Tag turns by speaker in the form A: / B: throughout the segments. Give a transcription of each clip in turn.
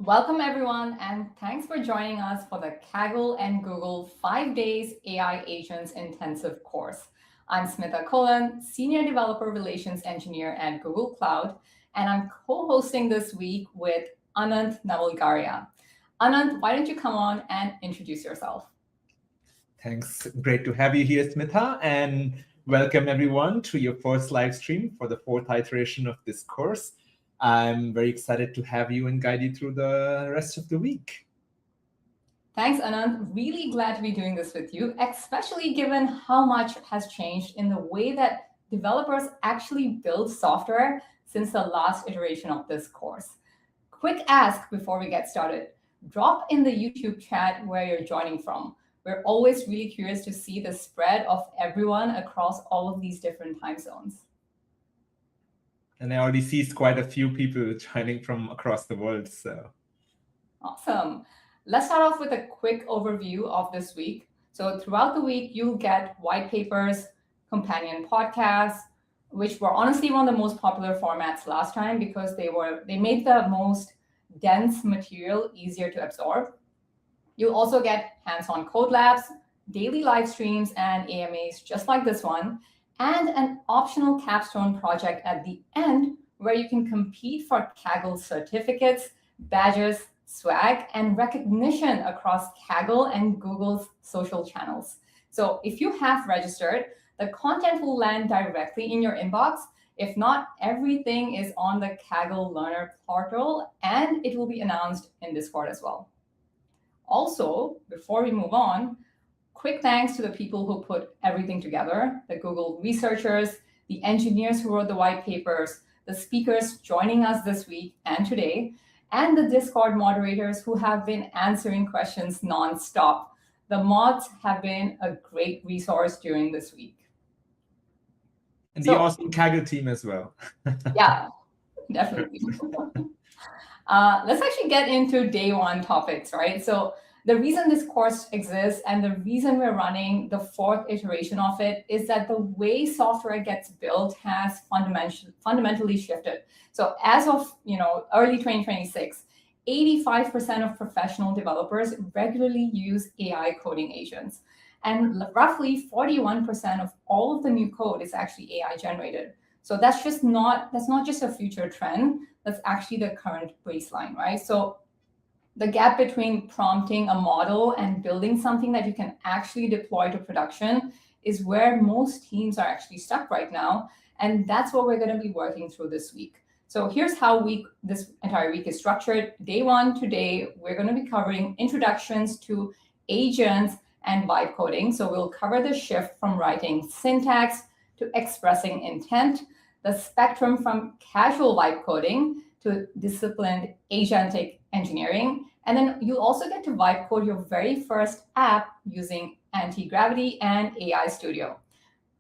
A: Welcome, everyone, and thanks for joining us for the Kaggle and Google 5 Days AI Agents Intensive course. I'm Smitha Kolan, Senior Developer Relations Engineer at Google Cloud, and I'm co-hosting this week with Anant Navalgaria. Anant, why don't you come on and introduce yourself?
B: Thanks. Great to have you here, Smitha, and welcome everyone to your first live stream for the fourth iteration of this course. I'm very excited to have you and guide you through the rest of the week.
A: Thanks, Anand. Really glad to be doing this with you, especially given how much has changed in the way that developers actually build software since the last iteration of this course. Quick ask before we get started. Drop in the YouTube chat where you're joining from. We're always really curious to see the spread of everyone across all of these different time zones.
B: And I already see quite a few people joining from across the world. So
A: Awesome. Let's start off with a quick overview of this week. So throughout the week, you'll get white papers, companion podcasts, which were honestly one of the most popular formats last time because they made the most dense material easier to absorb. You'll also get hands-on code labs, daily live streams, and AMAs just like this one, and an optional capstone project at the end where you can compete for Kaggle certificates, badges, swag, and recognition across Kaggle and Google's social channels. So if you have registered, the content will land directly in your inbox. If not, everything is on the Kaggle Learner portal, and it will be announced in Discord as well. Also, before we move on, quick thanks to the people who put everything together, the Google researchers, the engineers who wrote the white papers, the speakers joining us this week and today, and the Discord moderators who have been answering questions nonstop. The mods have been a great resource during this week.
B: And the awesome Kaggle team as well.
A: Yeah, definitely. Let's actually get into day one topics, right? So the reason this course exists and the reason we're running the fourth iteration of it is that the way software gets built has fundamentally shifted. So as of early 2026, 85% of professional developers regularly use AI coding agents. And roughly 41% of all of the new code is actually AI generated. So that's not just a future trend. That's actually the current baseline, right? So the gap between prompting a model and building something that you can actually deploy to production is where most teams are actually stuck right now. And that's what we're going to be working through this week. So here's how this entire week is structured. Day one today, we're going to be covering introductions to agents and vibe coding. So we'll cover the shift from writing syntax to expressing intent, the spectrum from casual vibe coding to disciplined agentic engineering. And then you'll also get to vibe code your very first app using Anti-Gravity and AI Studio.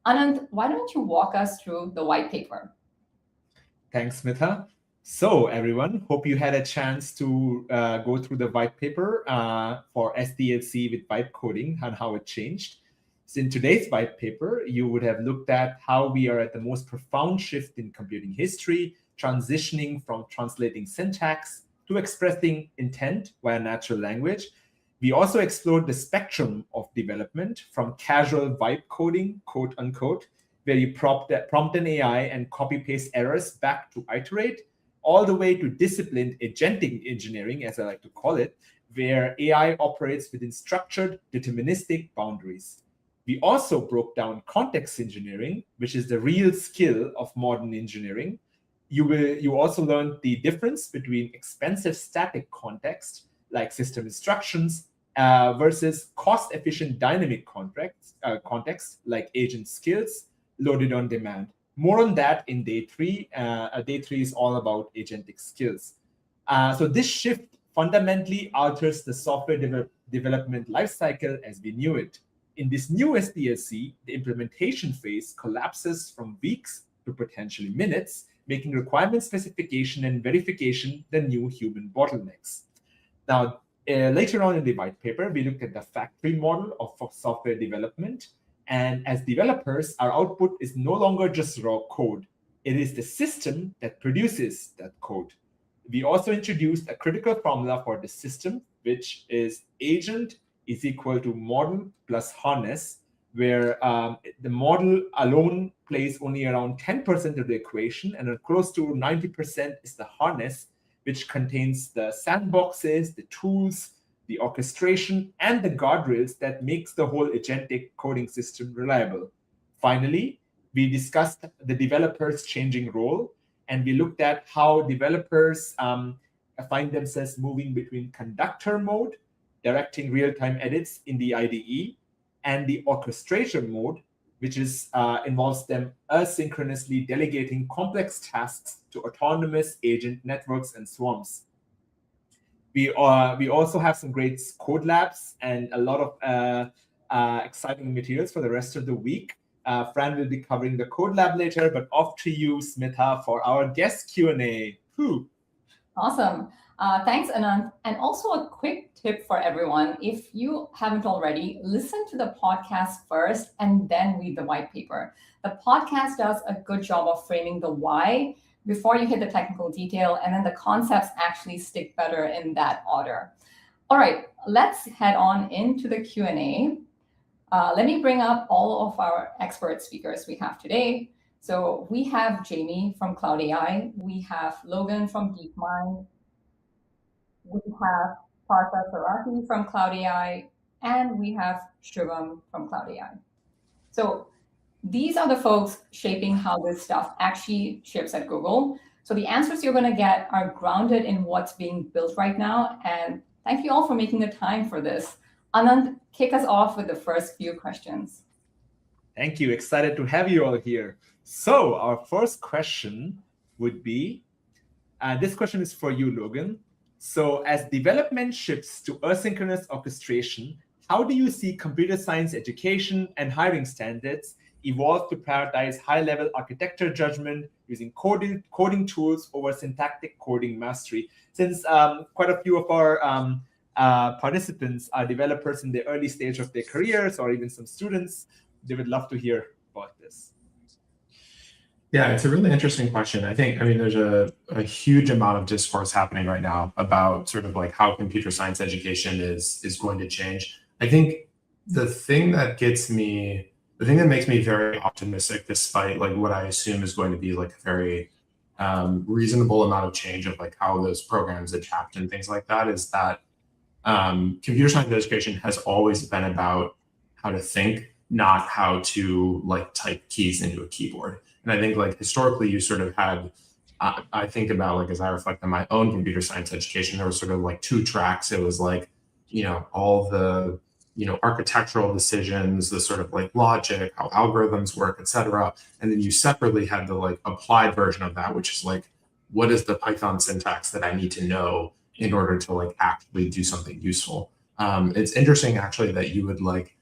A: Anand, why don't you walk us through the white paper?
B: Thanks, Smitha. So everyone, hope you had a chance to go through the white paper for SDLC with vibe coding and how it changed. So in today's white paper, you would have looked at how we are at the most profound shift in computing history, transitioning from translating syntax to expressing intent via natural language. We also explored the spectrum of development from casual vibe coding, quote unquote, where you prompt an AI and copy-paste errors back to iterate, all the way to disciplined agentic engineering, as I like to call it, where AI operates within structured, deterministic boundaries. We also broke down context engineering, which is the real skill of modern engineering. You also learned the difference between expensive static context, like system instructions, versus cost-efficient dynamic context, like agent skills, loaded on demand. More on that in day three. Day three is all about agentic skills. So this shift fundamentally alters the software development lifecycle as we knew it. In this new SDLC, the implementation phase collapses from weeks to potentially minutes, making requirement specification and verification the new human bottlenecks. Now, later on in the white paper, we looked at the factory model of software development. And as developers, our output is no longer just raw code. It is the system that produces that code. We also introduced a critical formula for the system, which is agent is equal to model plus harness, where the model alone plays only around 10% of the equation, and close to 90% is the harness, which contains the sandboxes, the tools, the orchestration, and the guardrails that makes the whole agentic coding system reliable. Finally, we discussed the developers' changing role, and we looked at how developers find themselves moving between conductor mode, directing real-time edits in the IDE, and the orchestration mode, which involves them asynchronously delegating complex tasks to autonomous agent networks and swarms. We also have some great code labs and a lot of exciting materials for the rest of the week. Fran will be covering the code lab later, but off to you, Smitha, for our guest Q&A.
A: Awesome. Thanks, Anand. And also a quick tip for everyone. If you haven't already, listen to the podcast first and then read the white paper. The podcast does a good job of framing the why before you hit the technical detail, and then the concepts actually stick better in that order. All right, let's head on into the Q&A. Let me bring up all of our expert speakers we have today. So we have Jamie from Cloud AI, we have Logan from DeepMind, we have Partha Sarathy from Cloud AI, and we have Shivam from Cloud AI. So these are the folks shaping how this stuff actually ships at Google. So the answers you're going to get are grounded in what's being built right now. And thank you all for making the time for this. Anand, kick us off with the first few questions.
B: Thank you. Excited to have you all here. So our first question would be, this question is for you, Logan. So as development shifts to asynchronous orchestration, how do you see computer science education and hiring standards evolve to prioritize high-level architecture judgment using coding tools over syntactic coding mastery? Since quite a few of our participants are developers in the early stage of their careers, or even some students, they would love to hear about this.
C: Yeah, it's a really interesting question. I mean, there's a huge amount of discourse happening right now about sort of like how computer science education is going to change. I think the thing that makes me very optimistic, despite like what I assume is going to be like a very reasonable amount of change of like how those programs adapt and things like that, is that computer science education has always been about how to think, not how to like type keys into a keyboard. And I think like historically you sort of had, I think about like, as I reflect on my own computer science education, there was sort of like two tracks. It was like, all the, architectural decisions, the sort of like logic, how algorithms work, et cetera. And then you separately had the like applied version of that, which is like, what is the Python syntax that I need to know in order to like actually do something useful? It's interesting actually that you would like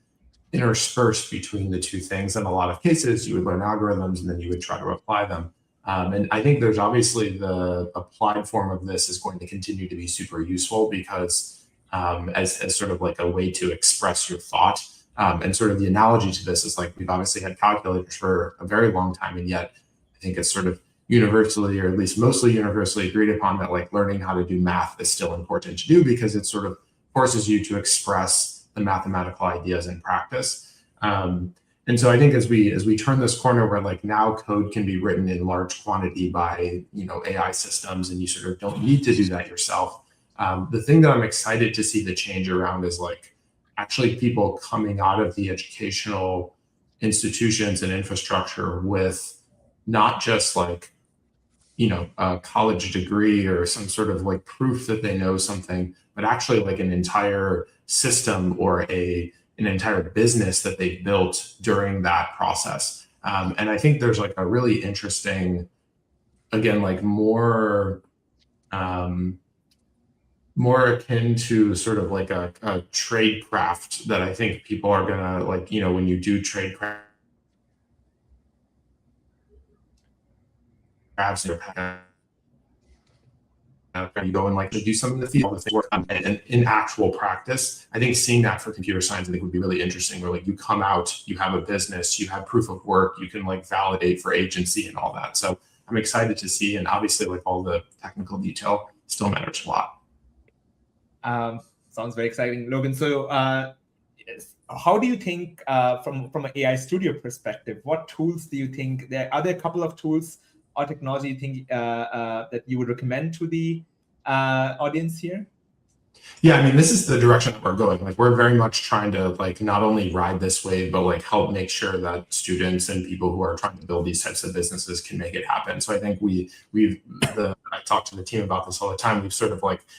C: intersperse between the two things. In a lot of cases, you would learn algorithms and then you would try to apply them. And I think there's obviously the applied form of this is going to continue to be super useful because as sort of like a way to express your thought. And sort of the analogy to this is like, we've obviously had calculators for a very long time, and yet I think it's sort of universally, or at least mostly universally agreed upon, that like learning how to do math is still important to do because it sort of forces you to express the mathematical ideas in practice. And so I think as we turn this corner where like now code can be written in large quantity by AI systems, and you sort of don't need to do that yourself. The thing that I'm excited to see the change around is like actually people coming out of the educational institutions and infrastructure with not just like a college degree or some sort of like proof that they know something, but actually like an entire system or an entire business that they built during that process. And I think there's like a really interesting, again, like more akin to sort of like a trade craft that I think people are gonna like, when you do trade crafts, you go and like do some of the field work and in actual practice. I think seeing that for computer science, I think would be really interesting, where like you come out, you have a business, you have proof of work, you can like validate for agency and all that. So I'm excited to see, and obviously like all the technical detail still matters a lot.
B: Sounds very exciting, Logan. So how do you think, from an AI studio perspective, what tools do you think, are there a couple of tools or technology you think that you would recommend to the audience here?
C: Yeah, I mean, this is the direction that we're going. Like, we're very much trying to like not only ride this wave, but like help make sure that students and people who are trying to build these types of businesses can make it happen. So I think I talk to the team about this all the time.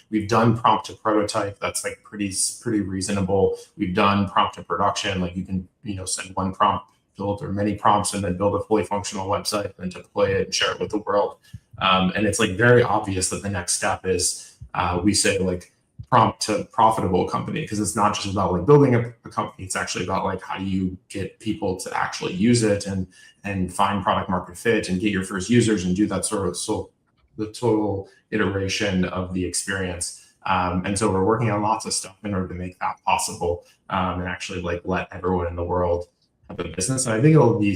C: We've done prompt to prototype. That's like pretty reasonable. We've done prompt to production. Like, you can, send one prompt, build or many prompts, and then build a fully functional website and deploy it and share it with the world. And it's like very obvious that the next step is we say like prompt to profitable company, because it's not just about like building a company. It's actually about like how do you get people to actually use it and find product market fit and get your first users and do that sort of the total iteration of the experience. And so we're working on lots of stuff in order to make that possible, and actually like let everyone in the world have a business. And I think it'll be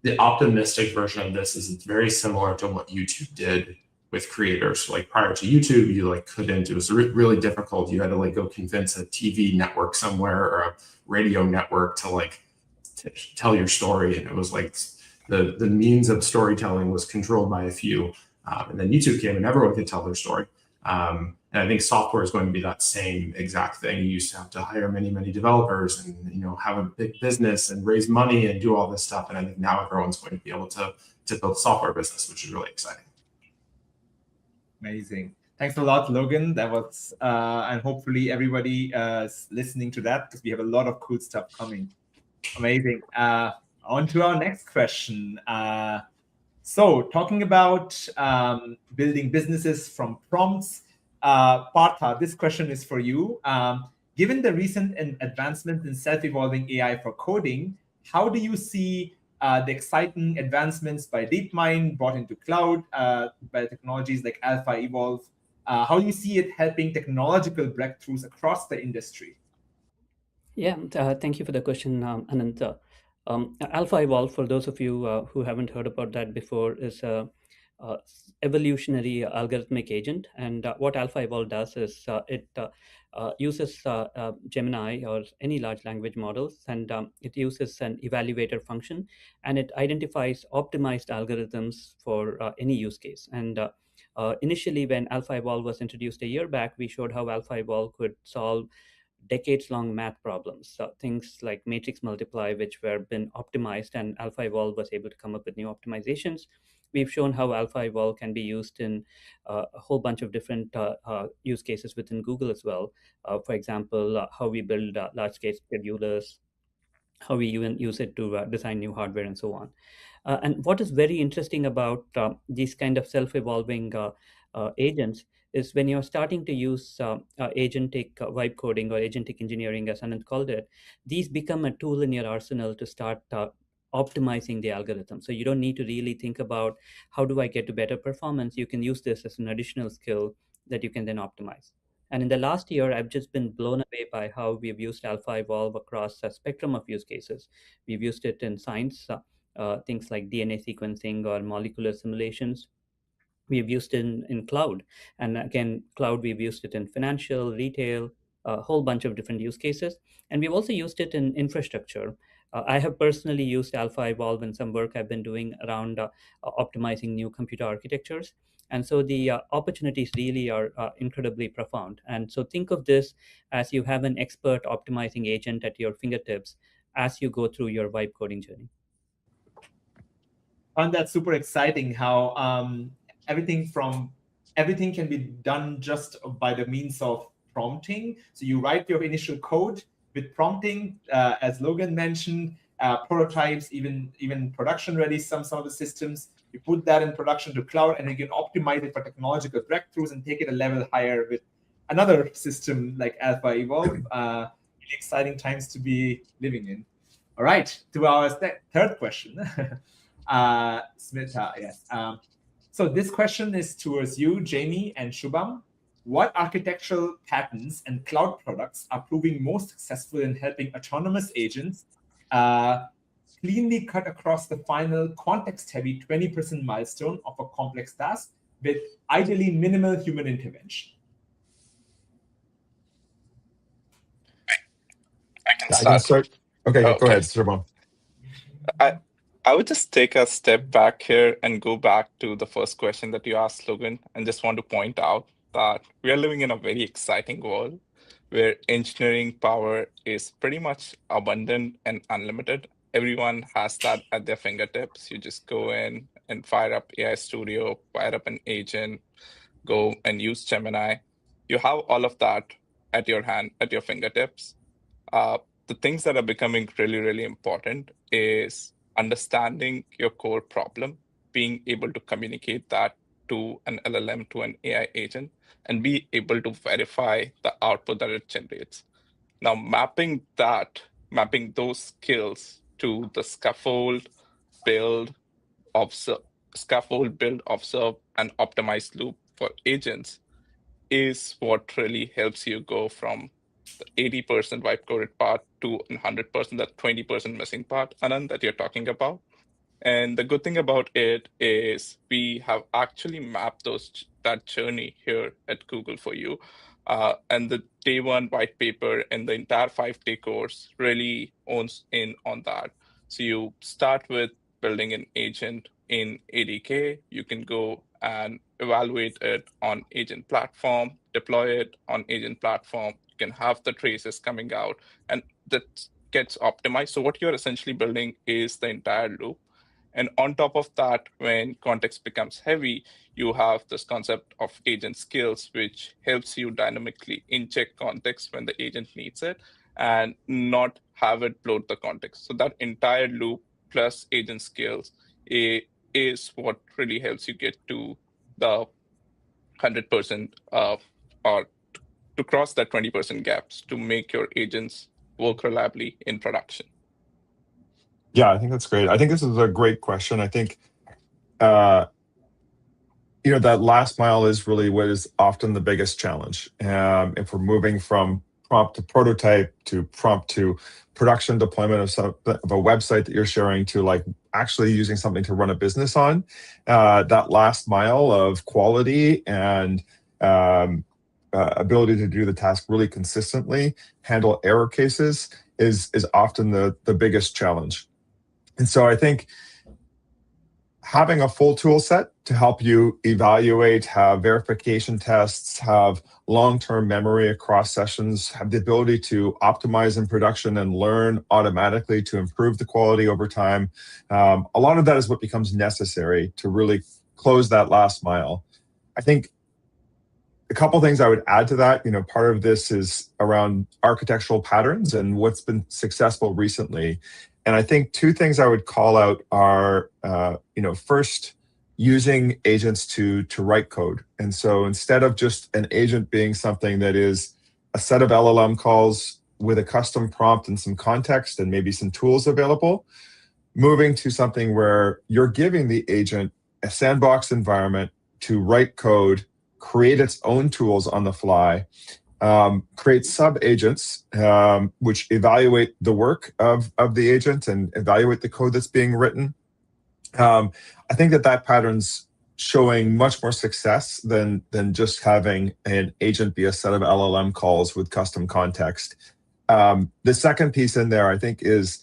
C: the optimistic version of this is it's very similar to what YouTube did with creators. Like, prior to YouTube, you like couldn't, it was really difficult. You had to like go convince a TV network somewhere or a radio network to tell your story. And it was like the means of storytelling was controlled by a few. And then YouTube came and everyone could tell their story. And I think software is going to be that same exact thing. You used to have to hire many, many developers and, have a big business and raise money and do all this stuff. And I think now everyone's going to be able to build a software business, which is really exciting.
B: Amazing. Thanks a lot, Logan. That was, and hopefully everybody is listening to that, because we have a lot of cool stuff coming. Amazing. On to our next question. So talking about building businesses from prompts, Partha, this question is for you. Given the recent advancement in self-evolving AI for coding, how do you see the exciting advancements by DeepMind brought into cloud by technologies like AlphaEvolve? How do you see it helping technological breakthroughs across the industry?
D: Yeah, thank you for the question, Anant. AlphaEvolve, for those of you who haven't heard about that before, is a evolutionary algorithmic agent. And what AlphaEvolve does is it uses Gemini or any large language models, and it uses an evaluator function, and it identifies optimized algorithms for any use case. And initially, when AlphaEvolve was introduced a year back, we showed how AlphaEvolve could solve decades-long math problems, things like matrix multiply, which were been optimized, and AlphaEvolve was able to come up with new optimizations. We've shown how AlphaEvolve can be used in a whole bunch of different use cases within Google as well. For example, how we build large-scale schedulers, how we even use it to design new hardware, and so on. And what is very interesting about these kind of self-evolving agents is when you're starting to use agentic vibe coding or agentic engineering, as Anant called it, these become a tool in your arsenal to start optimizing the algorithm. So you don't need to really think about how do I get to better performance. You can use this as an additional skill that you can then optimize. And in the last year, I've just been blown away by how we've used AlphaEvolve across a spectrum of use cases. We've used it in science, things like DNA sequencing or molecular simulations. We've used it in cloud. And again, cloud, we've used it in financial, retail, a whole bunch of different use cases. And we've also used it in infrastructure. I have personally used AlphaEvolve in some work I've been doing around optimizing new computer architectures. And so the opportunities really are incredibly profound. And so think of this as you have an expert optimizing agent at your fingertips as you go through your vibe coding journey.
B: I found that super exciting, how everything can be done just by the means of prompting. So you write your initial code with prompting, as Logan mentioned, prototypes, even production ready, some of the systems. You put that in production to cloud, and you can optimize it for technological breakthroughs and take it a level higher with another system like AlphaEvolve. Really exciting times to be living in. All right, to our third question. Smita, yes. So this question is towards you, Jamie and Shubham. What architectural patterns and cloud products are proving most successful in helping autonomous agents cleanly cut across the final context-heavy 20% milestone of a complex task with ideally minimal human intervention?
E: I can
C: I can
E: start.
C: start. Okay,
E: Oh,
C: go ahead, Shubham.
E: I would just take a step back here and go back to the first question that you asked, Logan, and just want to point out that we are living in a very exciting world where engineering power is pretty much abundant and unlimited. Everyone has that at their fingertips. You just go in and fire up AI Studio, fire up an agent, go and use Gemini. You have all of that at your fingertips. The things that are becoming really, really important is understanding your core problem, being able to communicate that to an LLM, to an AI agent, and be able to verify the output that it generates. Now, mapping those skills to the scaffold, build, observe, and optimize loop for agents is what really helps you go from the 80% vibe coded part to 100%, that 20% missing part, Anand, that you're talking about. And the good thing about it is we have actually mapped that journey here at Google for you. And the day one white paper and the entire 5-day course really owns in on that. So you start with building an agent in ADK. You can go and evaluate it on agent platform, deploy it on agent platform. You can have the traces coming out, and that gets optimized. So what you're essentially building is the entire loop. And on top of that, when context becomes heavy, you have this concept of agent skills, which helps you dynamically inject context when the agent needs it and not have it bloat the context. So that entire loop plus agent skills is what really helps you get to the 100% or to cross that 20% gaps to make your agents work reliably in production.
F: Yeah, I think that's great. I think this is a great question. I think, that last mile is really what is often the biggest challenge. If we're moving from prompt to prototype to prompt to production deployment of a website that you're sharing to like actually using something to run a business on, that last mile of quality and ability to do the task really consistently, handle error cases is often the biggest challenge. And so I think having a full tool set to help you evaluate, have verification tests, have long-term memory across sessions, have the ability to optimize in production and learn automatically to improve the quality over time. A lot of that is what becomes necessary to really close that last mile. I think a couple things I would add to that, part of this is around architectural patterns and what's been successful recently. And I think two things I would call out are, first, using agents to write code. And so instead of just an agent being something that is a set of LLM calls with a custom prompt and some context and maybe some tools available, moving to something where you're giving the agent a sandbox environment to write code, create its own tools on the fly, create sub-agents, which evaluate the work of the agent and evaluate the code that's being written. I think that pattern's showing much more success than just having an agent be a set of LLM calls with custom context. The second piece in there, I think, is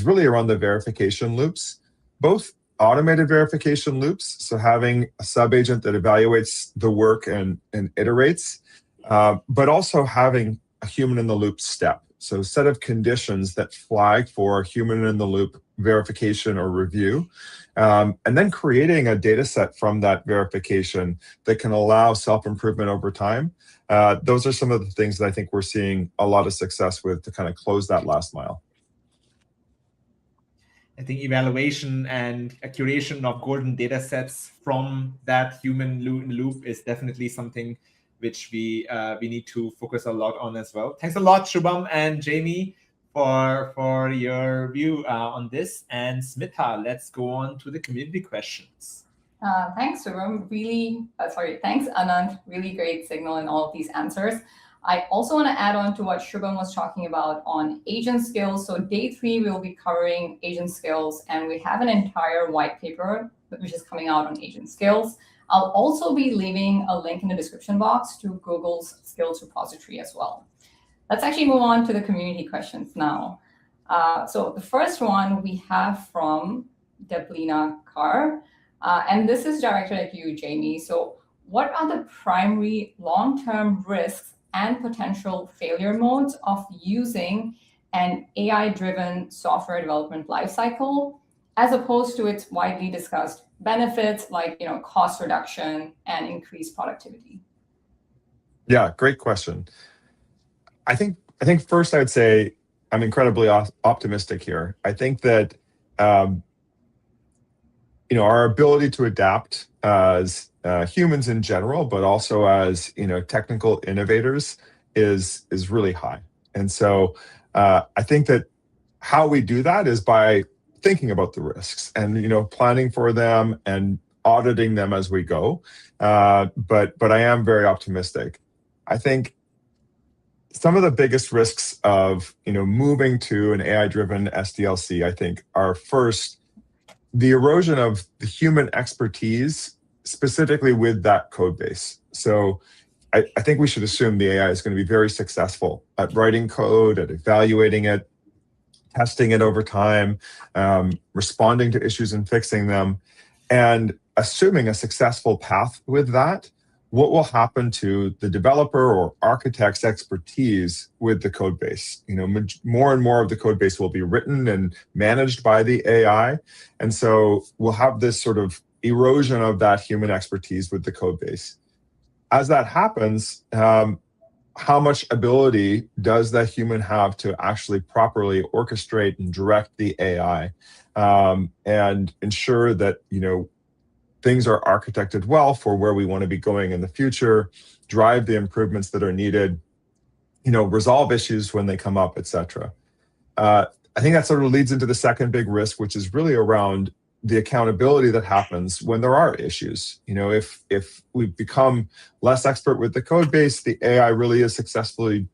F: really around the verification loops, both automated verification loops, so having a sub-agent that evaluates the work and iterates, but also having a human-in-the-loop step. So a set of conditions that flag for human-in-the-loop verification or review, and then creating a data set from that verification that can allow self-improvement over time. Those are some of the things that I think we're seeing a lot of success with to kind of close that last mile.
B: I think evaluation and a curation of golden data sets from that human loop is definitely something which we need to focus a lot on as well. Thanks a lot, Shubham and Jamie, for your view on this. And Smitha, let's go on to the community questions.
A: Thanks, Shubham. Thanks, Anand. Really great signal in all of these answers. I also want to add on to what Shubham was talking about on agent skills. So day 3, we'll be covering agent skills, and we have an entire white paper which is coming out on agent skills. I'll also be leaving a link in the description box to Google's skills repository as well. Let's actually move on to the community questions now. So the first one we have from Deblina Carr, and this is directed at you, Jamie. So what are the primary long-term risks and potential failure modes of using an AI-driven software development lifecycle, as opposed to its widely discussed benefits like cost reduction and increased productivity?
F: Yeah, great question. I think first I would say I'm incredibly optimistic here. I think that our ability to adapt as humans in general, but also as technical innovators, is really high. And so I think that how we do that is by thinking about the risks and planning for them and auditing them as we go. But I am very optimistic. I think some of the biggest risks of moving to an AI-driven SDLC, I think, are first the erosion of the human expertise, specifically with that code base. So I think we should assume the AI is going to be very successful at writing code, at evaluating it, testing it over time, responding to issues and fixing them, and assuming a successful path with that. What will happen to the developer or architect's expertise with the code base? More and more of the code base will be written and managed by the AI. And so we'll have this sort of erosion of that human expertise with the code base. As that happens, how much ability does that human have to actually properly orchestrate and direct the AI and ensure that, things are architected well for where we want to be going in the future, drive the improvements that are needed, resolve issues when they come up, etc. I think that sort of leads into the second big risk, which is really around the accountability that happens when there are issues. If we become less expert with the code base, the AI really is successfully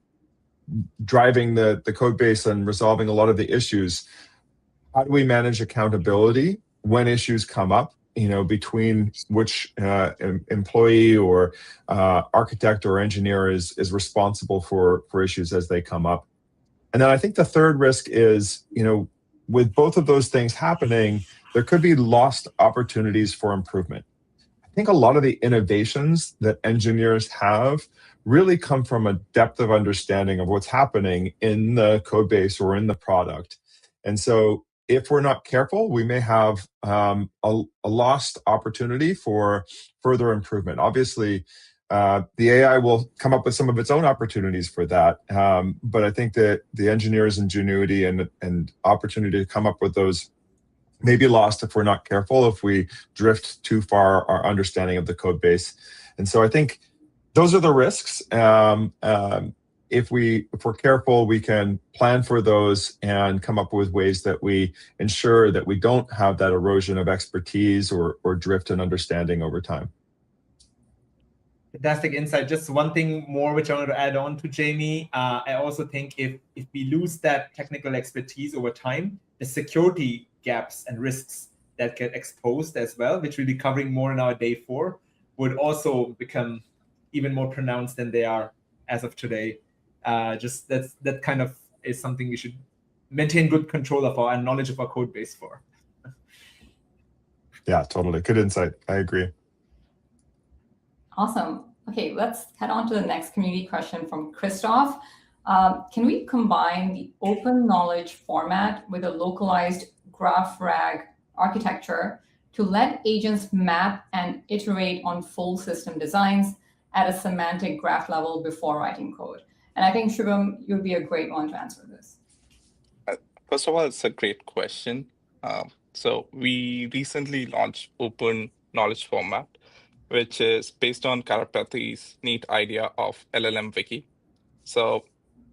F: driving the code base and resolving a lot of the issues. How do we manage accountability when issues come up? Between which employee or architect or engineer is responsible for issues as they come up. And then I think the third risk is, with both of those things happening, there could be lost opportunities for improvement. I think a lot of the innovations that engineers have really come from a depth of understanding of what's happening in the code base or in the product. And so if we're not careful, we may have a lost opportunity for further improvement. Obviously, the AI will come up with some of its own opportunities for that. But I think that the engineer's ingenuity and opportunity to come up with those may be lost if we're not careful, if we drift too far our understanding of the code base. And so I think those are the risks. If we're careful, we can plan for those and come up with ways that we ensure that we don't have that erosion of expertise or drift in understanding over time.
B: Fantastic insight. Just one thing more which I want to add on to Jamie. I also think if we lose that technical expertise over time, the security gaps and risks that get exposed as well, which we'll be covering more in our day 4, would also become even more pronounced than they are as of today. Just that kind of is something we should maintain good control of and knowledge of our code base for.
F: Yeah, totally. Good insight. I agree.
A: Awesome. Okay, let's head on to the next community question from Christoph. Can we combine the open knowledge format with a localized graph RAG architecture to let agents map and iterate on full system designs at a semantic graph level before writing code? And I think, Shubham, you'd be a great one to answer this.
E: First of all, it's a great question. So we recently launched Open Knowledge Format, which is based on Karapathy's neat idea of LLM Wiki. So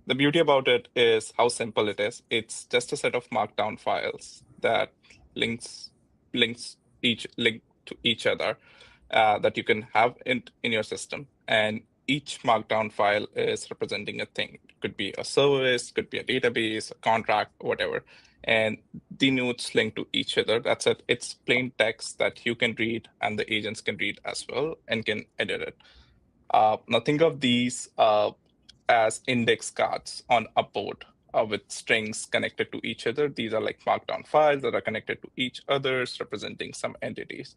E: the beauty about it is how simple it is. It's just a set of markdown files that links to each other that you can have in your system. And each markdown file is representing a thing. It could be a service, could be a database, a contract, whatever. and the nodes link to each other. That's it. It's plain text that you can read and the agents can read as well and can edit it. Now think of these as index cards on a board with strings connected to each other. These are like markdown files that are connected to each others, representing some entities.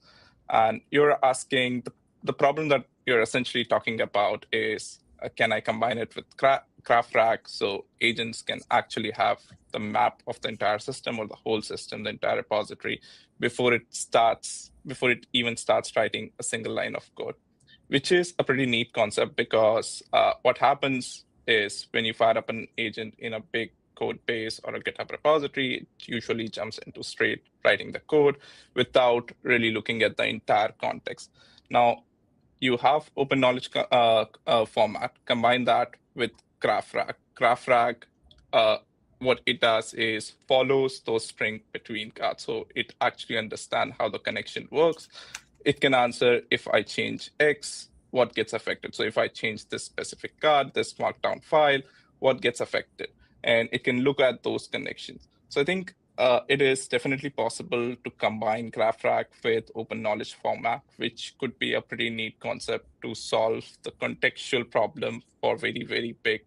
E: And you're asking, the problem that you're essentially talking about is, can I combine it with GraphRag so agents can actually have the map of the entire system or the whole system, the entire repository, before it even starts writing a single line of code, which is a pretty neat concept because what happens is when you fire up an agent in a big code base or a GitHub repository, it usually jumps into straight writing the code without really looking at the entire context. Now, you have open knowledge format, combine that with GraphRag. GraphRag, what it does is follows those strings between cards. So it actually understands how the connection works. It can answer, if I change X, what gets affected. So if I change this specific card, this markdown file, what gets affected? And it can look at those connections. So I think it is definitely possible to combine GraphRag with open knowledge format, which could be a pretty neat concept to solve the contextual problem for very, very big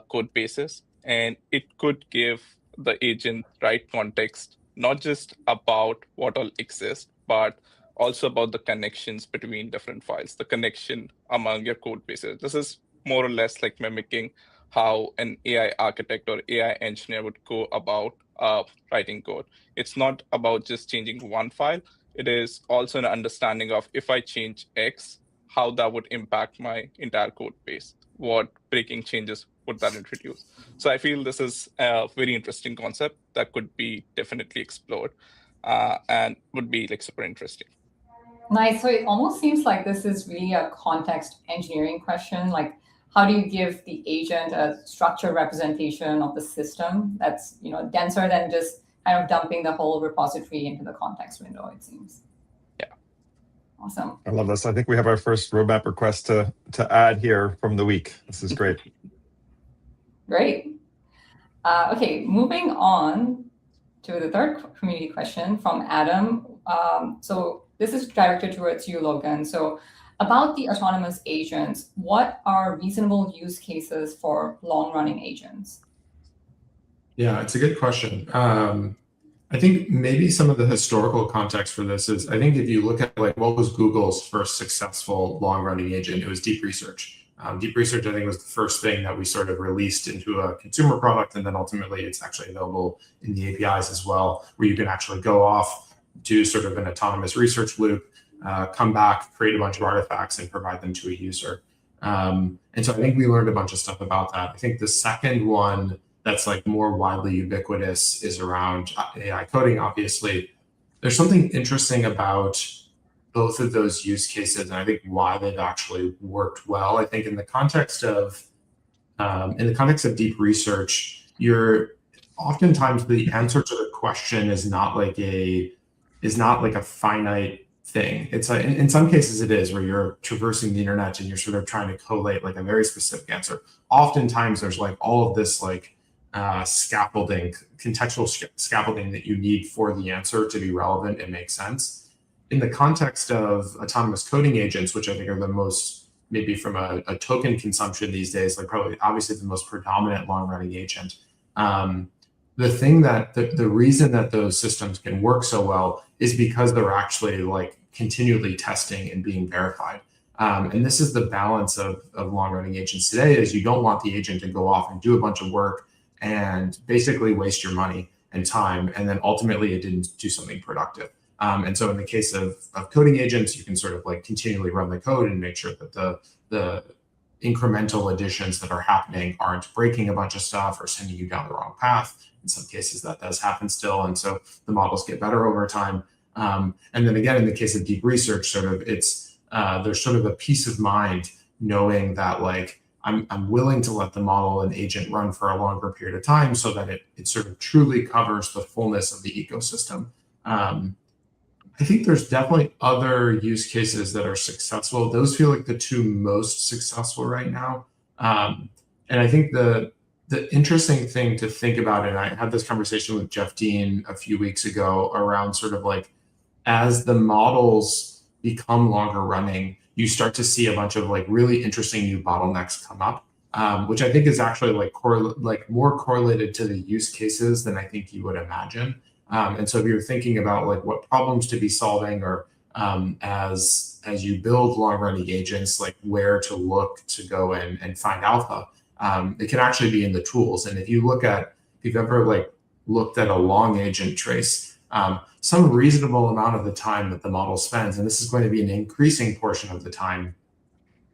E: code bases. And it could give the agent right context, not just about what all exists, but also about the connections between different files, the connection among your code bases. This is more or less like mimicking how an AI architect or AI engineer would go about writing code. It's not about just changing one file. It is also an understanding of, if I change X, how that would impact my entire code base. What breaking changes would that introduce? So I feel this is a very interesting concept that could be definitely explored and would be like super interesting.
A: Nice. So it almost seems like this is really a context engineering question. Like, how do you give the agent a structured representation of the system that's denser than just kind of dumping the whole repository into the context window, it seems.
E: Yeah.
A: Awesome.
F: I love this. I think we have our first roadmap request to add here from the week. This is great.
A: Great. Okay, moving on to the third community question from Adam. So this is directed towards you, Logan. So about the autonomous agents, what are reasonable use cases for long-running agents?
C: Yeah, it's a good question. I think maybe some of the historical context for this is, I think if you look at like what was Google's first successful long-running agent, it was Deep Research. Deep Research, I think, was the first thing that we sort of released into a consumer product, and then ultimately it's actually available in the APIs as well, where you can actually go off, do sort of an autonomous research loop, come back, create a bunch of artifacts, and provide them to a user. And so I think we learned a bunch of stuff about that. I think the second one that's like more widely ubiquitous is around AI coding, obviously. There's something interesting about both of those use cases, and I think why they've actually worked well. I think in the context of Deep Research, you're oftentimes the answer to the question is not like a finite thing. It's like, in some cases it is, where you're traversing the internet and you're sort of trying to collate like a very specific answer. Oftentimes there's like all of this like scaffolding, contextual scaffolding that you need for the answer to be relevant and make sense. In the context of autonomous coding agents, which I think are the most, maybe from a token consumption these days, like probably obviously the most predominant long-running agent, the thing that the reason that those systems can work so well is because they're actually like continually testing and being verified. And this is the balance of long-running agents today, is you don't want the agent to go off and do a bunch of work and basically waste your money and time, and then ultimately it didn't do something productive. And so in the case of coding agents, you can sort of like continually run the code and make sure that the incremental additions that are happening aren't breaking a bunch of stuff or sending you down the wrong path. In some cases that does happen still. And so the models get better over time. And then again, in the case of Deep Research, sort of it's there's sort of a peace of mind knowing that like I'm willing to let the model and agent run for a longer period of time so that it sort of truly covers the fullness of the ecosystem. I think there's definitely other use cases that are successful. Those feel like the two most successful right now. And I think the the interesting thing to think about, and I had this conversation with Jeff Dean a few weeks ago around sort of like, as the models become longer running, you start to see a bunch of like really interesting new bottlenecks come up, which I think is actually like more correlated to the use cases than I think you would imagine. And so if you're thinking about like what problems to be solving, or as you build long running agents, like where to look to go and find alpha, it can actually be in the tools. And if you've ever like looked at a long agent trace, some reasonable amount of the time that the model spends, and this is going to be an increasing portion of the time,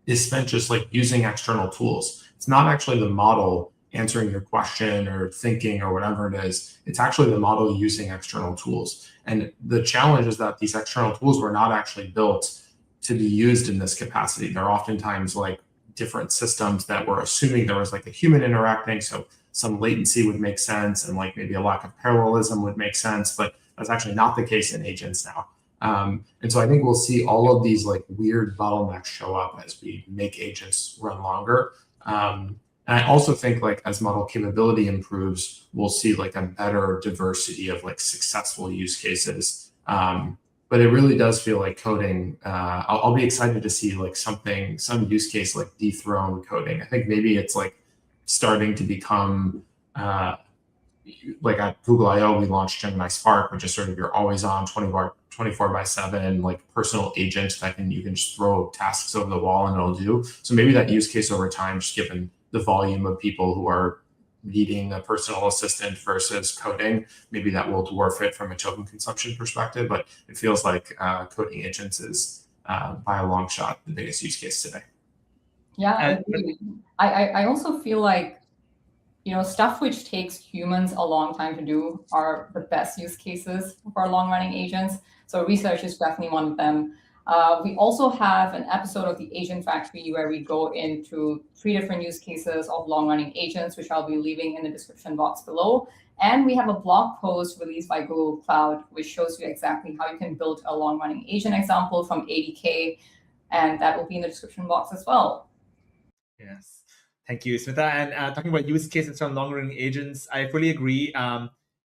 C: is spent just like using external tools. It's not actually the model answering your question or thinking or whatever it is. It's actually the model using external tools. And the challenge is that these external tools were not actually built to be used in this capacity. They're oftentimes like different systems that were assuming there was like a human interacting. So some latency would make sense, and like maybe a lack of parallelism would make sense, but that's actually not the case in agents now. And so I think we'll see all of these like weird bottlenecks show up as we make agents run longer. And I also think like as model capability improves, we'll see like a better diversity of like successful use cases. But it really does feel like coding. I'll be excited to see like some use case like dethrone coding. I think maybe it's like starting to become like at Google I/O, we launched Gemini Spark, which is sort of your always on 24/7 like personal agent that you can just throw tasks over the wall and it'll do. So maybe that use case over time, just given the volume of people who are needing a personal assistant versus coding, maybe that will dwarf it from a token consumption perspective. But it feels like coding agents is by a long shot the biggest use case today.
A: Yeah, I also feel like, stuff which takes humans a long time to do are the best use cases for long running agents. So research is definitely one of them. We also have an episode of the Agent Factory where we go into 3 different use cases of long running agents, which I'll be leaving in the description box below. And we have a blog post released by Google Cloud, which shows you exactly how you can build a long running agent example from ADK. And that will be in the description box as well.
B: Yes. Thank you, Smita. And talking about use cases from long-running agents, I fully agree.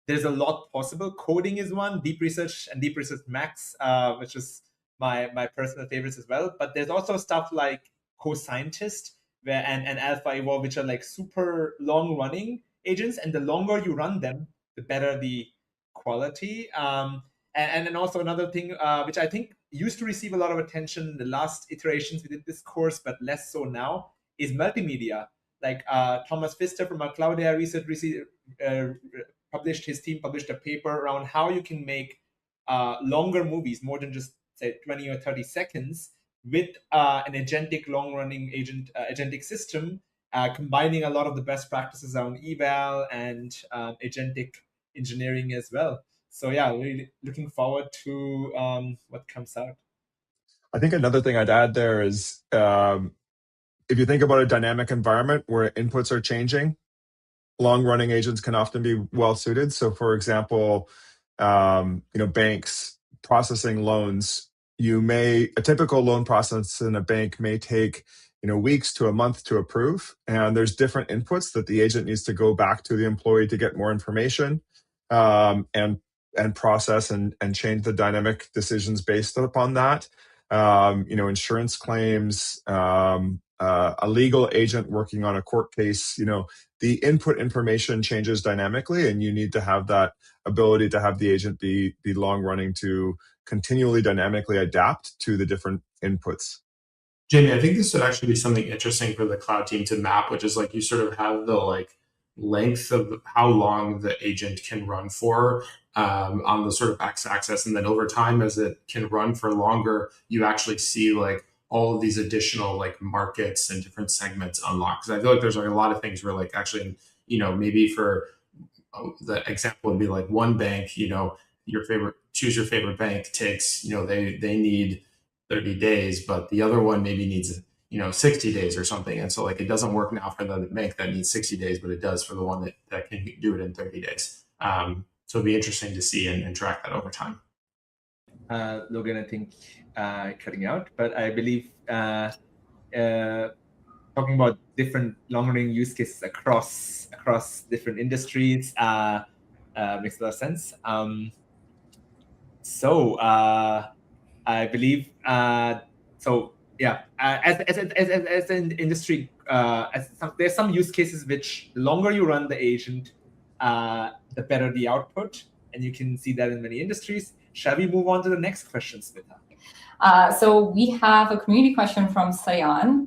B: There's a lot possible. Coding is one, Deep Research and Deep Research Max, which is my personal favorites as well. But there's also stuff like Co-Scientist and Alpha Evolve, which are like super long-running agents. And the longer you run them, the better the quality. And then also another thing, which I think used to receive a lot of attention in the last iterations within this course, but less so now, is multimedia. Like Thomas Pfister from our Cloudera research his team published a paper around how you can make longer movies, more than just say 20 or 30 seconds, with an agentic long-running agentic system, combining a lot of the best practices around eval and agentic engineering as well. So yeah, really looking forward to what comes out.
F: I think another thing I'd add there is if you think about a dynamic environment where inputs are changing, long-running agents can often be well-suited. So, for example, banks processing loans, a typical loan process in a bank may take weeks to a month to approve, and there's different inputs that the agent needs to go back to the employee to get more information and process and change the dynamic decisions based upon that. Insurance claims, a legal agent working on a court case, the input information changes dynamically, and you need to have that ability to have the agent be long running to continually dynamically adapt to the different inputs.
C: Jamie, I think this would actually be something interesting for the cloud team to map, which is like you sort of have the like length of how long the agent can run for on the sort of x-axis, and then over time as it can run for longer, you actually see like all of these additional like markets and different segments unlock. Because I feel like there's like a lot of things where like actually, maybe for the example would be like one bank, choose your favorite bank takes, they need 30 days, but the other one maybe needs 60 days or something. And so like it doesn't work now for the bank that needs 60 days, but it does for the one that can do it in 30 days. So it'd be interesting to see and track that over time.
B: Logan, I think cutting out, but I believe talking about different long-running use cases across different industries makes a lot of sense. So I believe so. Yeah, as an industry, there's some use cases which the longer you run the agent, the better the output, and you can see that in many industries. Shall we move on to the next question, Smita?
A: So we have a community question from Sayan,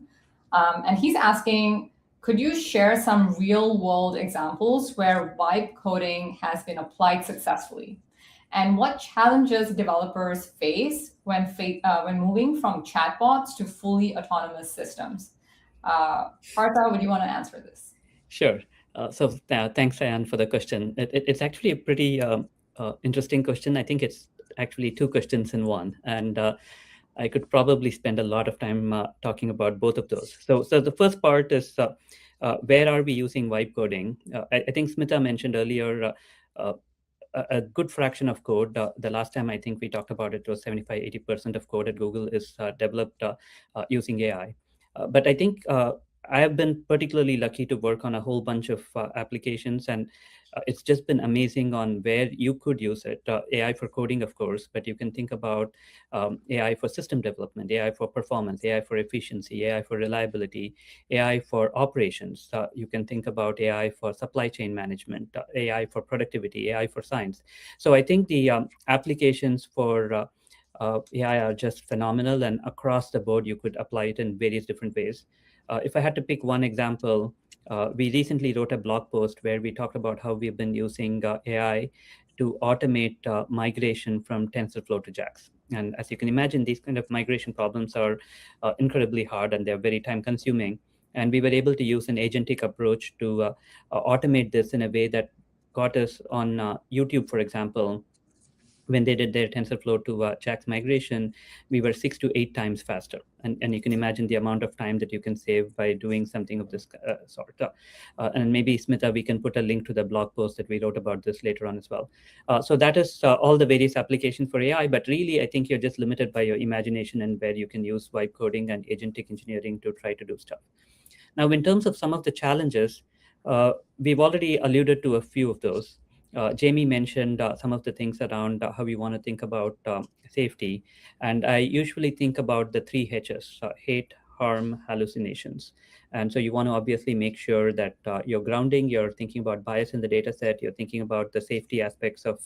A: and he's asking, could you share some real-world examples where vibe coding has been applied successfully? And what challenges developers face when moving from chatbots to fully autonomous systems? Partha, would you want to answer this?
D: Sure. So thanks, Sayan, for the question. It's actually a pretty interesting question. I think it's actually two questions in one. And I could probably spend a lot of time talking about both of those. So the first part is where are we using vibe coding? I think Smita mentioned earlier a good fraction of code. The last time I think we talked about it was 75-80% of code at Google is developed using AI. But I think I have been particularly lucky to work on a whole bunch of applications, and it's just been amazing on where you could use it. AI for coding, of course, but you can think about AI for system development, AI for performance, AI for efficiency, AI for reliability, AI for operations. You can think about AI for supply chain management, AI for productivity, AI for science. So I think the applications for AI are just phenomenal, and across the board, you could apply it in various different ways. If I had to pick one example, we recently wrote a blog post where we talked about how we've been using AI to automate migration from TensorFlow to JAX. And as you can imagine, these kind of migration problems are incredibly hard and they're very time consuming. And we were able to use an agentic approach to automate this in a way that got us on YouTube, for example. When they did their TensorFlow to JAX migration, we were 6 to 8 times faster. And you can imagine the amount of time that you can save by doing something of this sort. And maybe, Smita, we can put a link to the blog post that we wrote about this later on as well. So that is all the various applications for AI. But really, I think you're just limited by your imagination and where you can use vibe coding and agentic engineering to try to do stuff. Now, in terms of some of the challenges, we've already alluded to a few of those. Jamie mentioned some of the things around how we want to think about safety. And I usually think about the 3 H's, hate, harm, hallucinations. And so you want to obviously make sure that you're grounding, you're thinking about bias in the data set, you're thinking about the safety aspects of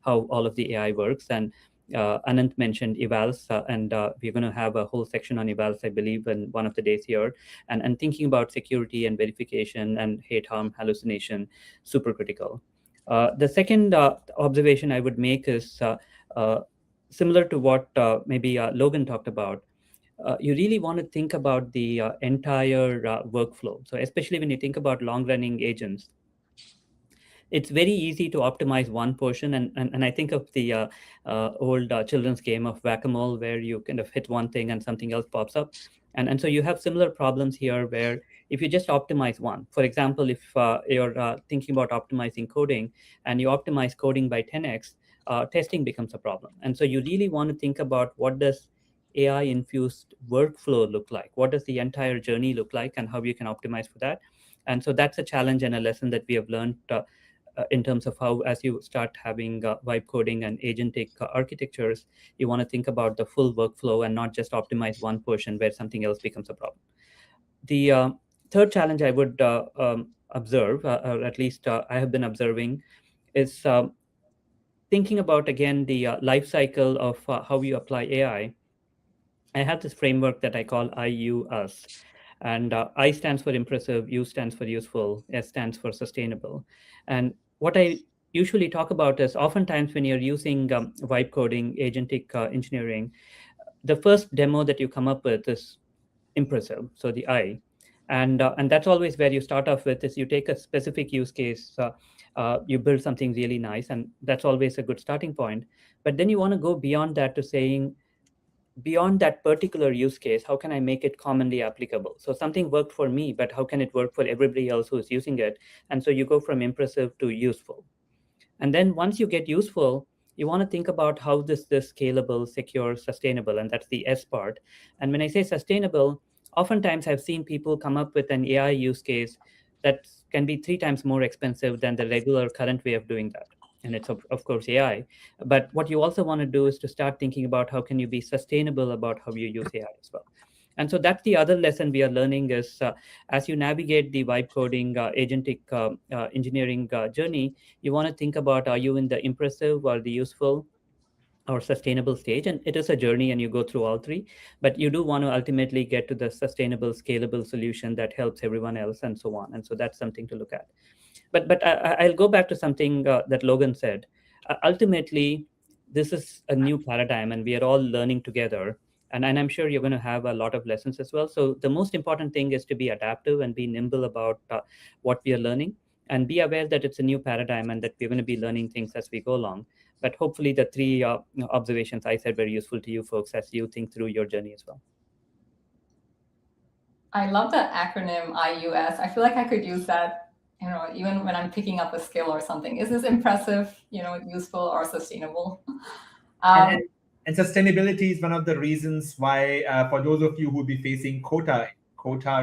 D: how all of the AI works. And Anant mentioned evals, and we're going to have a whole section on evals, I believe, in one of the days here. And thinking about security and verification and hate, harm, hallucination, super critical. The second observation I would make is similar to what maybe Logan talked about. You really want to think about the entire workflow. So especially when you think about long-running agents, it's very easy to optimize one portion. And I think of the old children's game of whack-a-mole, where you kind of hit one thing and something else pops up. And so you have similar problems here where if you just optimize one, for example, if you're thinking about optimizing coding and you optimize coding by 10x, testing becomes a problem. And so you really want to think about what does AI-infused workflow look like? What does the entire journey look like and how you can optimize for that? And so that's a challenge and a lesson that we have learned in terms of how, as you start having vibe coding and agentic architectures, you want to think about the full workflow and not just optimize one portion where something else becomes a problem. The third challenge I would observe, or at least I have been observing, is thinking about, again, the life cycle of how you apply AI. I have this framework that I call I, U, us. And I stands for impressive, U stands for useful, S stands for sustainable. And what I usually talk about is oftentimes when you're using vibe coding, agentic engineering, the first demo that you come up with is impressive, so the I. And that's always where you start off with, is you take a specific use case, you build something really nice, and that's always a good starting point. But then you want to go beyond that to saying, beyond that particular use case, how can I make it commonly applicable? So something worked for me, but how can it work for everybody else who is using it? And so you go from impressive to useful. And then once you get useful, you want to think about how this is scalable, secure, sustainable, and that's the S part. And when I say sustainable, oftentimes I've seen people come up with an AI use case that can be 3 times more expensive than the regular current way of doing that. And it's of course AI. But what you also want to do is to start thinking about how can you be sustainable about how you use AI as well. And so that's the other lesson we are learning is as you navigate the vibe coding agentic engineering journey, you want to think about, are you in the impressive or the useful or sustainable stage? And it is a journey and you go through all three, but you do want to ultimately get to the sustainable, scalable solution that helps everyone else and so on. And so that's something to look at. But I'll go back to something that Logan said. Ultimately, this is a new paradigm and we are all learning together. And I'm sure you're going to have a lot of lessons as well. So the most important thing is to be adaptive and be nimble about what we are learning, and be aware that it's a new paradigm and that we're going to be learning things as we go along. But hopefully the three observations I said were useful to you folks as you think through your journey as well.
A: I love the acronym IUS. I feel like I could use that, even when I'm picking up a skill or something. Is this impressive, useful or sustainable?
B: And sustainability is one of the reasons why, for those of you who will be facing quota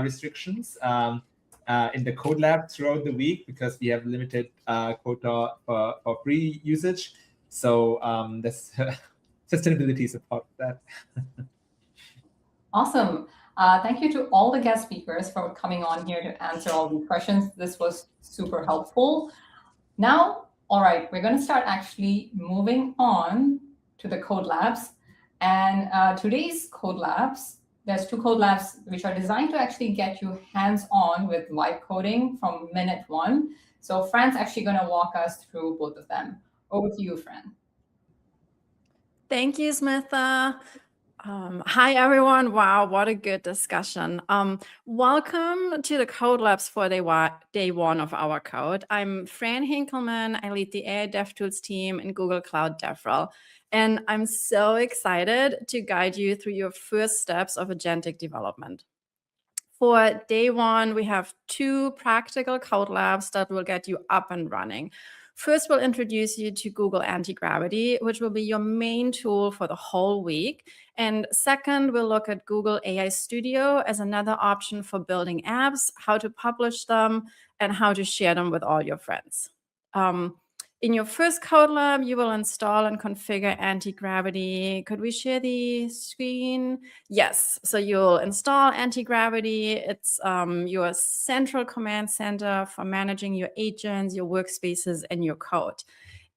B: restrictions in the code lab throughout the week, because we have limited quota for free usage. So this sustainability is a part of that.
A: Awesome. Thank you to all the guest speakers for coming on here to answer all these questions. This was super helpful. Now, all right, we're going to start actually moving on to the code labs. And today's code labs, there's 2 code labs which are designed to actually get you hands-on with vibe coding from minute 1. So Fran's actually going to walk us through both of them. Over to you, Fran.
G: Thank you, Smitha. Hi, everyone. Wow, what a good discussion. Welcome to the Code Labs for day 1 of our code. I'm Fran Hinkelman. I lead the AI DevTools team in Google Cloud DevRel. And I'm so excited to guide you through your first steps of agentic development. For day 1, we have 2 practical code labs that will get you up and running. First, we'll introduce you to Google Antigravity, which will be your main tool for the whole week. And second, we'll look at Google AI Studio as another option for building apps, how to publish them, and how to share them with all your friends. In your first code lab, you will install and configure Antigravity. Could we share the screen? Yes. So you'll install Antigravity. It's your central command center for managing your agents, your workspaces, and your code.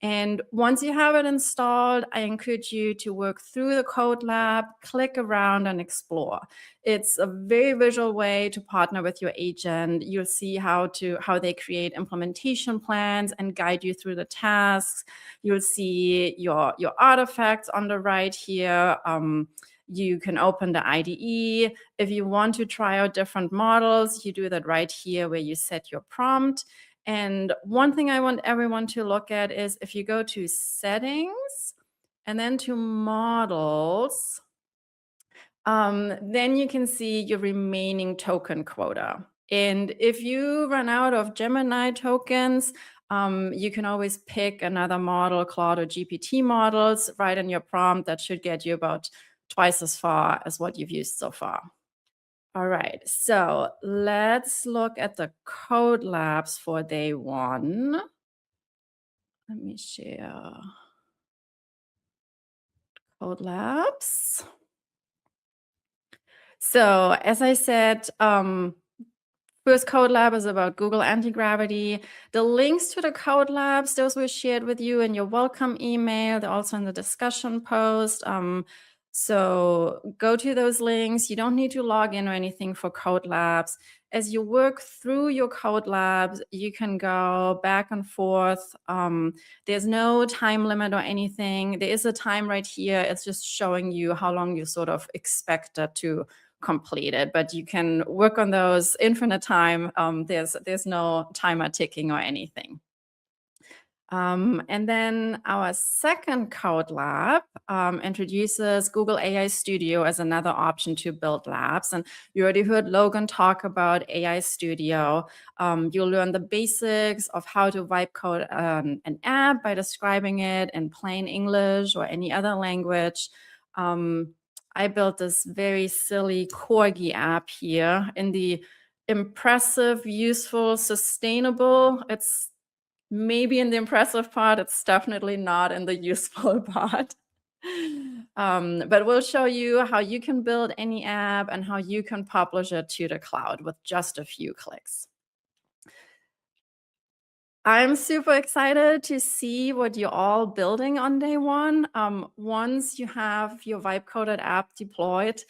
G: And once you have it installed, I encourage you to work through the code lab, click around and explore. It's a very visual way to partner with your agent. You'll see how they create implementation plans and guide you through the tasks. You'll see your artifacts on the right here. You can open the IDE. If you want to try out different models, you do that right here where you set your prompt. And one thing I want everyone to look at is if you go to settings and then to models, then you can see your remaining token quota. And if you run out of Gemini tokens, you can always pick another model, Claude or GPT models, right in your prompt. That should get you about twice as far as what you've used so far. All right, so let's look at the code labs for day 1. Let me share code labs. So as I said, first code lab is about Google Antigravity. The links to the code labs, those were shared with you in your welcome email. They're also in the discussion post. So go to those links. You don't need to log in or anything for code labs. As you work through your code labs, you can go back and forth. There's no time limit or anything. There is a time right here. It's just showing you how long you sort of expect it to complete it, but you can work on those infinite time. There's no timer ticking or anything. And then our second code lab introduces Google AI Studio as another option to build labs. And you already heard Logan talk about AI Studio. You'll learn the basics of how to vibe code an app by describing it in plain English or any other language. I built this very silly corgi app here in the impressive, useful, sustainable. It's maybe in the impressive part, it's definitely not in the useful part. But we'll show you how you can build any app and how you can publish it to the cloud with just a few clicks. I'm super excited to see what you're all building on day one. Once you have your Vibe coded app deployed,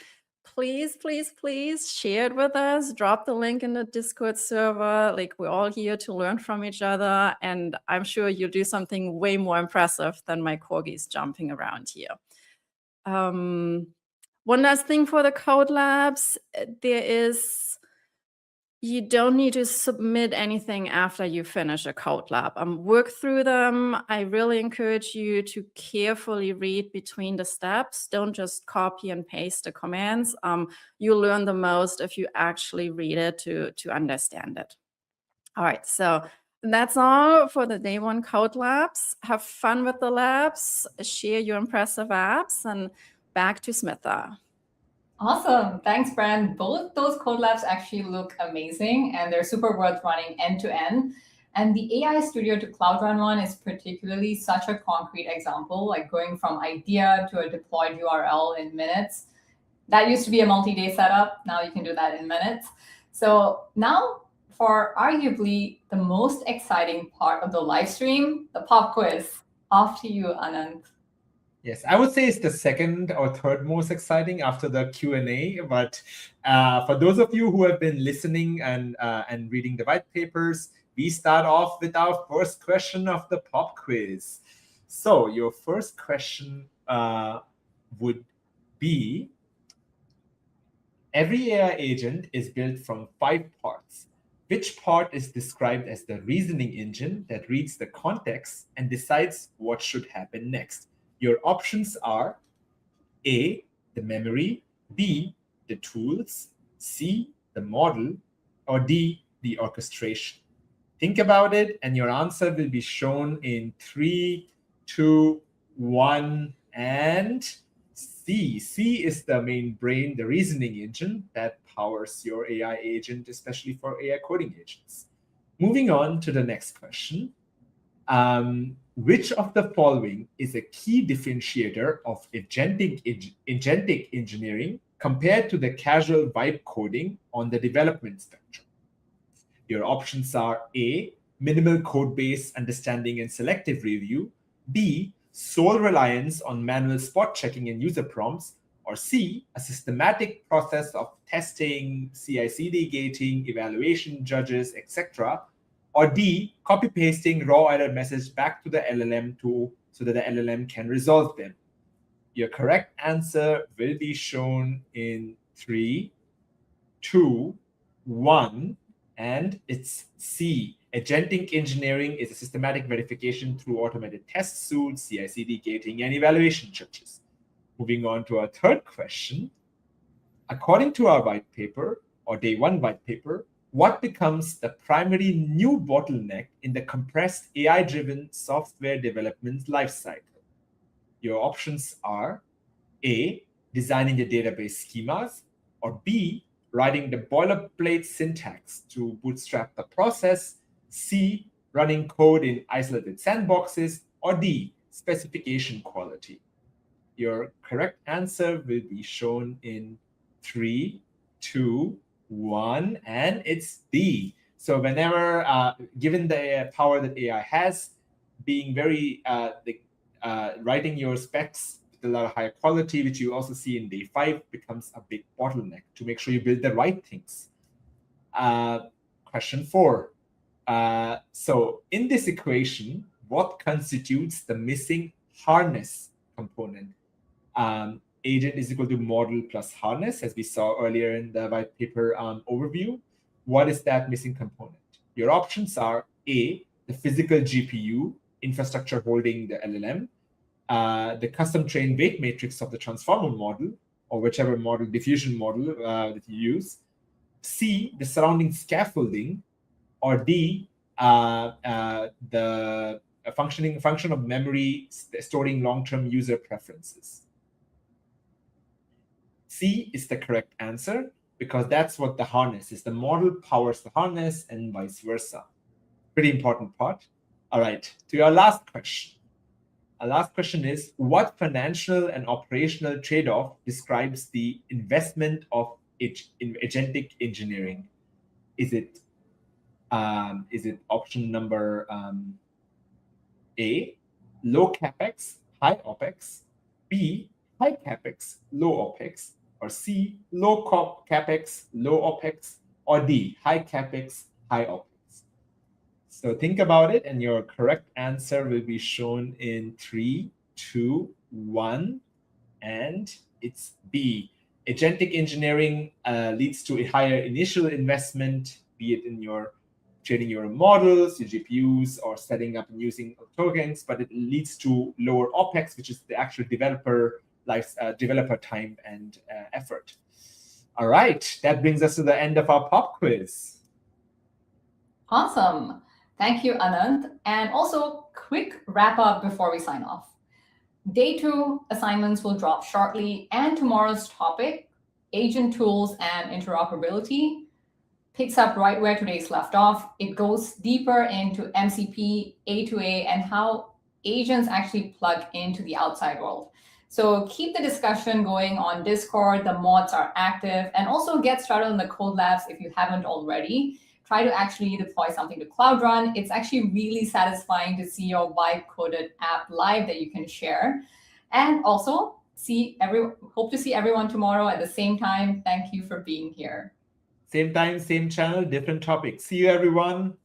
G: please, please, please share it with us. Drop the link in the Discord server. Like, we're all here to learn from each other. And I'm sure you'll do something way more impressive than my corgis jumping around here. One last thing for the Code Labs, you don't need to submit anything after you finish a code lab. Work through them. I really encourage you to carefully read between the steps. Don't just copy and paste the commands. You'll learn the most if you actually read it to understand it. All right, so that's all for the day one code labs. Have fun with the labs, share your impressive apps, and back to Smitha.
A: Awesome. Thanks, Bran. Both those code labs actually look amazing, and they're super worth running end to end. And the AI Studio to Cloud Run one is particularly such a concrete example, like going from idea to a deployed URL in minutes. That used to be a multi-day setup. Now you can do that in minutes. So now for arguably the most exciting part of the live stream, the pop quiz. Off to you, Anand.
B: Yes, I would say it's the second or third most exciting after the Q&A. But for those of you who have been listening and reading the white papers, we start off with our first question of the pop quiz. So your first question would be, every AI agent is built from 5 parts. Which part is described as the reasoning engine that reads the context and decides what should happen next? Your options are A, the memory, B, the tools, C, the model, or D, the orchestration. Think about it, and your answer will be shown in 3, 2, 1, and C. C is the main brain, the reasoning engine that powers your AI agent, especially for AI coding agents. Moving on to the next question. Which of the following is a key differentiator of agentic engineering compared to the casual vibe coding on the development spectrum? Your options are A, minimal code base understanding and selective review, B, sole reliance on manual spot checking and user prompts, or C, a systematic process of testing, CI/CD gating, evaluation judges, etc., or D, copy-pasting raw error message back to the LLM so that the LLM can resolve them. Your correct answer will be shown in 3, 2, 1, and it's C. Agentic engineering is a systematic verification through automated test suites, CI/CD gating, and evaluation judges. Moving on to our third question. According to our white paper, or day one white paper, what becomes the primary new bottleneck in the compressed AI-driven software development lifecycle? Your options are A, designing the database schemas, or B, writing the boilerplate syntax to bootstrap the process, C, running code in isolated sandboxes, or D, specification quality. Your correct answer will be shown in 3, 2, 1, and it's D. So whenever, given the power that AI has, being very, writing your specs with a lot of higher quality, which you also see in day 5, becomes a big bottleneck to make sure you build the right things. Question 4. So in this equation, what constitutes the missing harness component? Agent is equal to model plus harness, as we saw earlier in the white paper overview. What is that missing component? Your options are A, the physical GPU infrastructure holding the LLM, the custom trained weight matrix of the transformer model, or whichever model, diffusion model that you use, C, the surrounding scaffolding, or D, the function of memory storing long-term user preferences. C is the correct answer because that's what the harness is. The model powers the harness and vice versa. Pretty important part. All right, to our last question. Our last question is, what financial and operational trade-off describes the investment of in agentic engineering? Is it option number A, low capex, high opex, B, high capex, low opex, or C, low capex, low opex, or D, high capex, high opex? So think about it, and your correct answer will be shown in 3, 2, 1, and it's B. Agentic engineering leads to a higher initial investment, be it in your training your models, your GPUs, or setting up and using tokens, but it leads to lower OPEX, which is the actual developer time and effort. All right, that brings us to the end of our pop quiz.
A: Awesome. Thank you, Anand. And also, quick wrap up before we sign off. Day 2 assignments will drop shortly, and tomorrow's topic, agent tools and interoperability, picks up right where today's left off. It goes deeper into MCP, A2A, and how agents actually plug into the outside world. So keep the discussion going on Discord. The mods are active, and also get started on the code labs if you haven't already. Try to actually deploy something to Cloud Run. It's actually really satisfying to see your vibe-coded app live that you can share. And also, hope to see everyone tomorrow at the same time. Thank you for being here.
B: Same time, same channel, different topic. See you, everyone.